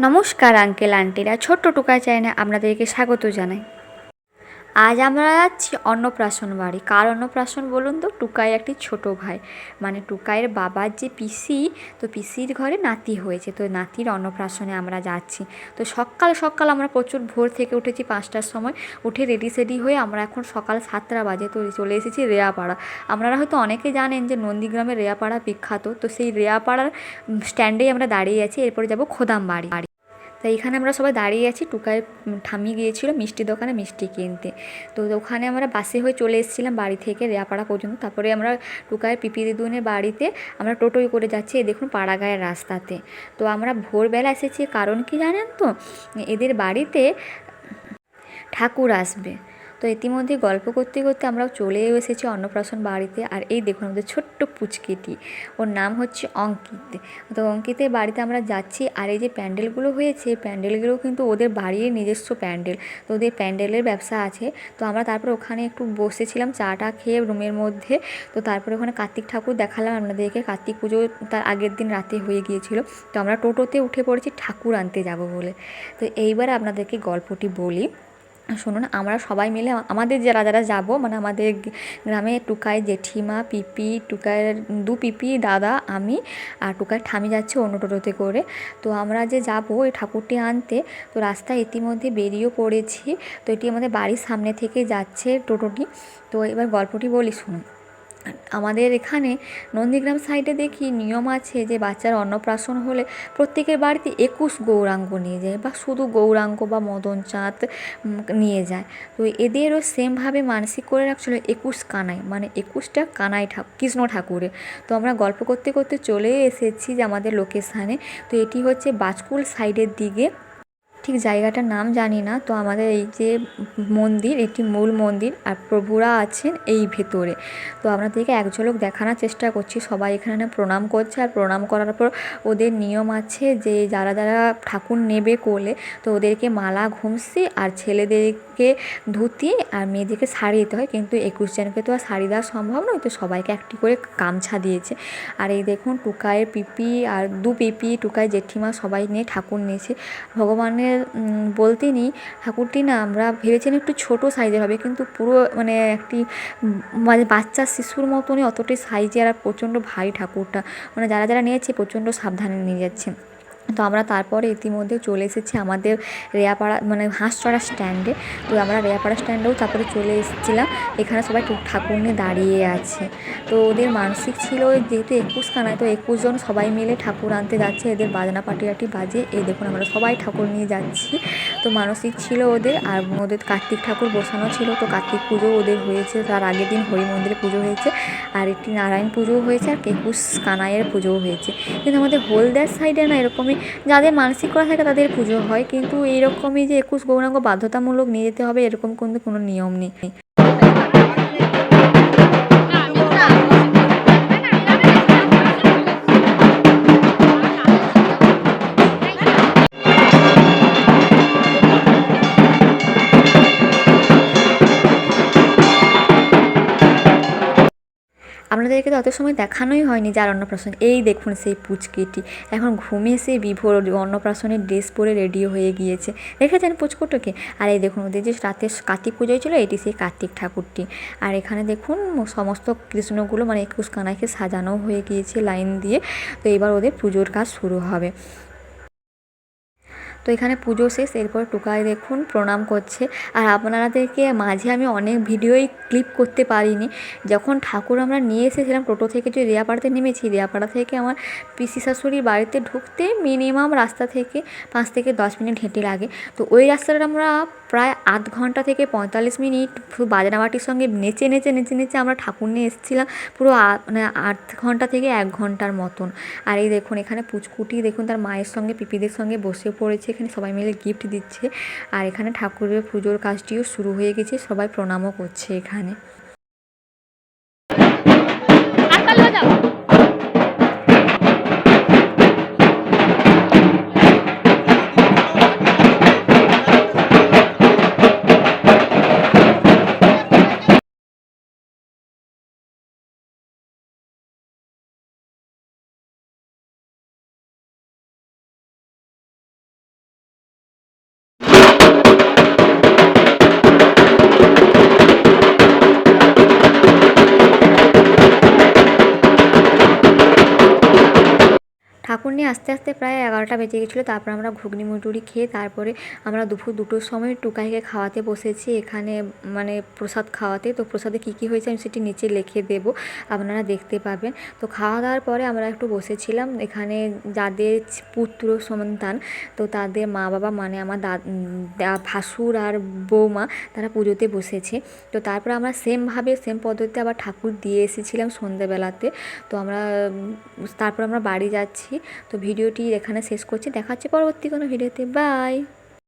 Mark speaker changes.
Speaker 1: নমস্কার আঙ্কেল আন্টিরা, ছোট্ট টুকা চ্যানেলে আপনাদেরকে স্বাগত জানাই। আজ আমরা যাচ্ছি অন্নপ্রাশন বাড়ি। কার অন্নপ্রাশন বলুন তো? টুকাইয়ের একটি ছোট ভাই, মানে টুকাইয়ের বাবার যে পিসি, তো পিসির ঘরে নাতি হয়েছে, তো নাতির অন্নপ্রাশনে আমরা যাচ্ছি। তো সকাল সকাল আমরা প্রচুর ভোর থেকে উঠেছি, 5টার সময় উঠে রেডি সেডি হয়ে আমরা এখন সকাল 7টা বাজে তো চলে এসেছি রেয়াপাড়া। আপনারা হয়তো অনেকে জানেন যে নন্দীগ্রামের রেয়াপাড়া বিখ্যাত, তো সেই রেয়াপাড়ার স্ট্যান্ডেই আমরা দাঁড়িয়ে আছি। এরপরে যাব খোদাম বাড়ি। তো এখানে আমরা সবাই দাঁড়িয়ে আছি। টুকাইয়ের ঠাম্মি গিয়েছিল মিষ্টি দোকানে মিষ্টি কিনতে, তো ওখানে আমরা বাসে হয়ে চলে এসেছিলাম বাড়ি থেকে রেয়াপাড়া পর্যন্ত। তারপরে আমরা টুকাইয়ের পিপি দিদুনের বাড়িতে আমরা টোটোয় করে যাচ্ছি, এই দেখুন পাড়াগাঁয়ের রাস্তাতে। তো আমরা ভোরবেলা এসেছি, কারণ কি জানেন তো, এদের বাড়িতে ঠাকুর আসবে। তো ইতিমধ্যে গল্প করতে করতে আমরাও চলে এসেছি অন্নপ্রাশন বাড়িতে। আর এই দেখুন আমাদের ছোট্ট পুচকিটি, ওর নাম হচ্ছে অঙ্কিত। তো অঙ্কিতের বাড়িতে আমরা যাচ্ছি। আর এই যে প্যান্ডেলগুলো হয়েছে, প্যান্ডেলগুলো কিন্তু ওদের বাড়ির নিজস্ব প্যান্ডেল, তো ওদের প্যান্ডেলের ব্যবসা আছে। তো আমরা তারপর ওখানে একটু বসেছিলাম চাটা খেয়ে রুমের মধ্যে। তো তারপরে ওখানে কার্তিক ঠাকুর দেখালাম আপনাদেরকে। কার্তিক পুজো তার আগের দিন রাতে হয়ে গিয়েছিল। তো আমরা টোটোতে উঠে পড়েছি ঠাকুর আনতে যাব বলে। তো এইবার আপনাদেরকে গল্পটি বলি, শুনুন। আমরা সবাই মিলে আমাদের যারা যারা যাব, মানে আমাদের গ্রামে টুকাই জেঠিমা, পিপি, টুকাইয়ের দু পিপি, দাদা, আমি আর টুকাইয়ের ঠামি যাচ্ছে অন্য টোটোতে করে। তো আমরা যে যাব এই ঠাকুরটি আনতে, তো রাস্তায় ইতিমধ্যে বেরিয়েও পড়েছি। তো এটি আমাদের বাড়ির সামনে থেকে যাচ্ছে টোটোটি। তো এবার গল্পটি বলি, শুনুন। আমাদের এখানে নন্দীগ্রাম সাইডে দেখি নিয়ম আছে যে বাচ্চার অন্নপ্রাশন হলে প্রত্যেকের বাড়িতে 21 গৌরাঙ্গ নিয়ে যায়, বা শুধু গৌরাঙ্গ বা মদন চাঁদ নিয়ে যায়। তো এদেরও সেমভাবে মানসিক করে রাখছিল 21 কানাই, মানে 21টা কানাই কৃষ্ণ ঠাকুরের। তো আমরা গল্প করতে করতে চলে এসেছি যে আমাদের লোকেশানে। তো এটি হচ্ছে বাজকুল সাইডের দিকে, ঠিক জায়গাটার নাম জানি না। তো আমাদের এই যে মন্দির, এটি মূল মন্দির, আর প্রভুরা আছেন এই ভেতরে। তো আপনাদেরকে এক ঝলক দেখানোর চেষ্টা করছি। সবাই এখানে প্রণাম করছে, আর প্রণাম করার পর ওদের নিয়ম আছে যে যারা যারা ঠাকুর নেবে কোলে, তো ওদেরকে মালা ঘুমসি, আর ছেলেদেরকে ধুতি, আর মেয়েদেরকে শাড়ি দিতে হয়। কিন্তু 21 জনকে তো আর শাড়ি দেওয়া সম্ভব নয়, তো সবাইকে একটি করে গামছা দিয়েছে। আর এই দেখুন টুকাইয়ের পিপি আর দু পিপি, টুকাই জেঠিমা সবাই নিয়ে ঠাকুর নিয়েছে। ভগবানের বলতে নেই, ঠাকুরটি না আমরা ভেবেছিলাম একটু ছোটো সাইজের হবে, কিন্তু পুরো মানে একটি মানে বাচ্চা শিশুর মতনই অতটাই সাইজের, আর প্রচণ্ড ভারী ঠাকুরটা। মানে যারা যারা নিয়েছে প্রচণ্ড সাবধানে নিয়ে যাচ্ছে। তো আমরা তারপরে ইতিমধ্যে চলে এসেছি আমাদের রেয়াপাড়া, মানে হাঁসচড়া স্ট্যান্ডে। তো আমরা রেয়াপাড়া স্ট্যান্ডেও তারপরে চলে এসেছিলাম। এখানে সবাই ঠাকুর নিয়ে দাঁড়িয়ে আছে। তো ওদের মানসিক ছিল যেহেতু 21 খানায়, তো 21 জন সবাই মিলে ঠাকুর আনতে যাচ্ছে। এদের বাজনা পাটিয়াটি বাজে, এই দেখুন আমরা সবাই ঠাকুর নিয়ে যাচ্ছি। তো মানসিক ছিল ওদের। আর ওদের কার্তিক ঠাকুর বসানো ছিল, তো কার্তিক পুজো ওদের হয়েছে। তার আগের দিন হরি মন্দিরে পুজো হয়েছে, আর একটি নারায়ণ পুজোও হয়েছে, আর 21 কানাইয়ের পুজোও হয়েছে। কিন্তু আমাদের হলদার সাইডে না এরকমই, যাদের মানসিক করা থাকে তাদের পুজো হয়, কিন্তু এইরকমই যে 21 গৌরাঙ্গ বাধ্যতামূলক নিয়ে যেতে হবে এরকম কিন্তু কোনো নিয়ম নেই। আপনাদেরকে তো অত সময় দেখানোই হয়নি যার অন্নপ্রাশন। এই দেখুন সেই পুচকিটি এখন ঘুমিয়ে সেই বিভোর অন্নপ্রাশনের ড্রেস পরে রেডি হয়ে গিয়েছে, দেখেছেন পুচকুটোকে? আর এই দেখুন ওদের যে রাতে কার্তিক পুজোয় ছিল, এটি সেই কার্তিক ঠাকুরটি। আর এখানে দেখুন সমস্ত কৃষ্ণগুলো, মানে 21 কানাইকে সাজানো হয়ে গিয়েছে লাইন দিয়ে। তো এবার ওদের পুজোর কাজ শুরু হবে। তো এখানে পুজো শেষ, এরপর টুকাই দেখুন প্রণাম করছে। আর আপনাদেরকে মাঝে আমি অনেক ভিডিওই ক্লিপ করতে পারিনি। যখন ঠাকুর আমরা নিয়ে এসেছিলাম টোটো থেকে, যে রেয়াপাড়াতে নেমেছি, রেয়াপাড়া থেকে আমার পিসি শাশুড়ির বাড়িতে ঢুকতে মিনিমাম রাস্তা থেকে 5 থেকে 10 মিনিট হেঁটে লাগে। তো ওই রাস্তাটা আমরা প্রায় আধ ঘন্টা থেকে 45 মিনিট বাজনাবাটির সঙ্গে নেচে নেচে নেচে নেচে আমরা ঠাকুর নিয়ে এসেছিলাম, পুরো মানে আধ ঘন্টা থেকে 1 ঘন্টার মতন। আর এই দেখুন এখানে পুচকুটি দেখুন তার মায়ের সঙ্গে পিপিদের সঙ্গে বসে পড়েছে, এখানে সবাই মিলে গিফট দিচ্ছে। আর এখানে ঠাকুরের পুজোর কাজটিও শুরু হয়ে গেছে, সবাই প্রণামও করছে এখানে। ঠাকুর নিয়ে আস্তে আস্তে প্রায় 11টা বেজে গেছিলো। তারপর আমরা ঘুগনি মুড়ি খেয়ে তারপরে আমরা দুপুর 2টোর সময় টুকাইকে খাওয়াতে বসেছি এখানে, মানে প্রসাদ খাওয়াতে। তো প্রসাদে কী কী হয়েছে আমি সেটি নিচে লিখে দেবো, আপনারা দেখতে পাবেন। তো খাওয়া দাওয়ার পরে আমরা একটু বসেছিলাম এখানে যাদের পুত্র সন্তান, তো তাদের মা বাবা মানে আমার ভাসুর আর বৌমা তারা পুজোতে বসেছে। তো তারপর আমরা সেম পদ্ধতিতে আবার ঠাকুর দিয়ে এসেছিলাম সন্ধ্যেবেলাতে। তো তারপর আমরা বাড়ি যাচ্ছি। তো ভিডিওটি এখানে শেষ করছি, দেখা হচ্ছে পরবর্তী কোনো ভিডিওতে, বাই।